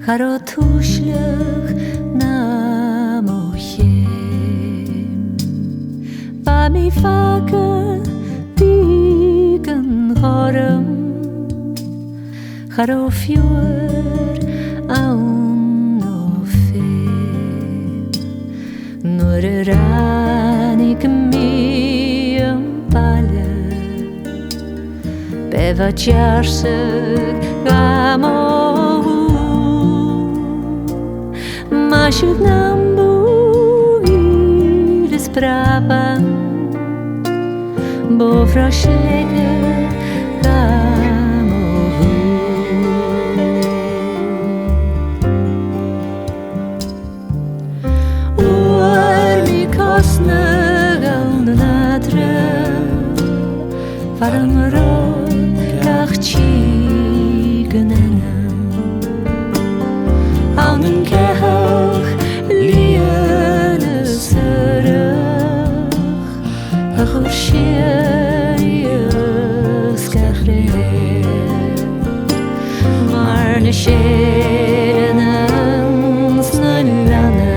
Charo túislech na mochem Ba mi faka digan chorem Charo fiúr awn no fem Nuair a rannig mi an baile Beva dearsag am Masiwg nam bwyd ysbraban Bo fraslega gam o hw Oar mi cosnag awn yn adre Far yn rog gach chi gynenam Awn yn cehach lian y syrach Ach o'r siarius gachre Mar na siaran ans na lana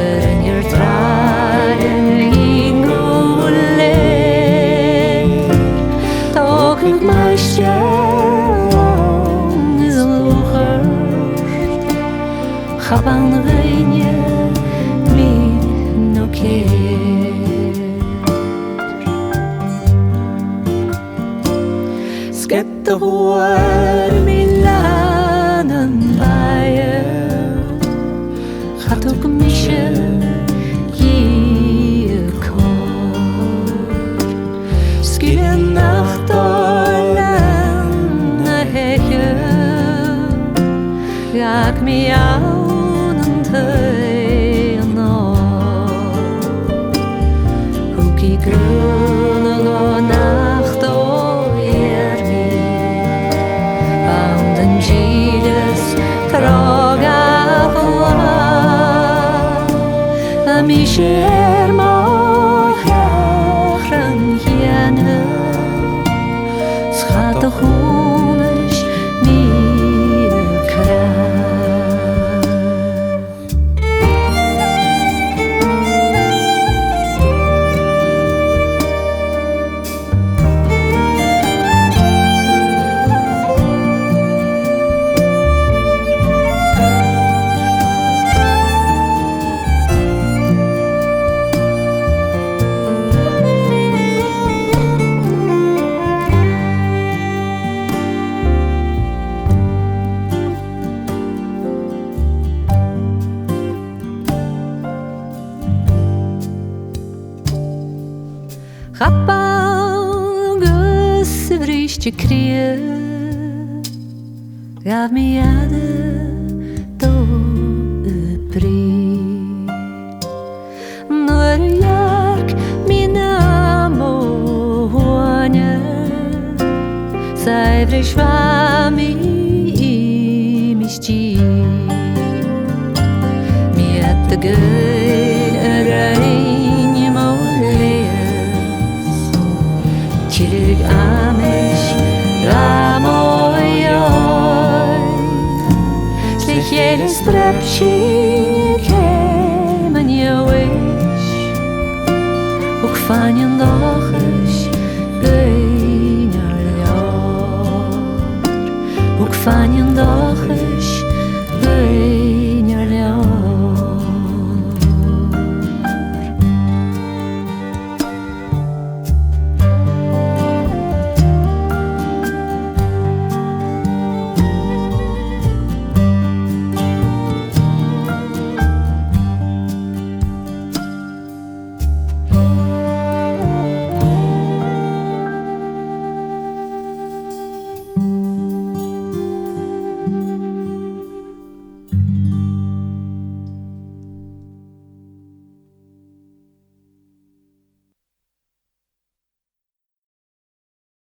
Yn yr drad yn ingole Tog yn maestjaan is een loger Chaban reine mi no keer Skep de hoor mi lanen baie Gaat ook een misje je kor Skille nacht orlan na hege Gak mi awn yn tein o Hwg i grwnog o nacht o ermi Awn yn gilys trog a fla A mi sier moch iachran hianna Schat o hwnnys mi y cra Chapangus y vrichtje kreeg Gaf mi ade do y bri No'r jark mi nam o hwane Sai vri shvami I mi sti Mi at the good rein mo Kirig amish ram oi Slich jede strapshi kem an wish Ook van je dochers geunar jaar Ook van je dochers geunar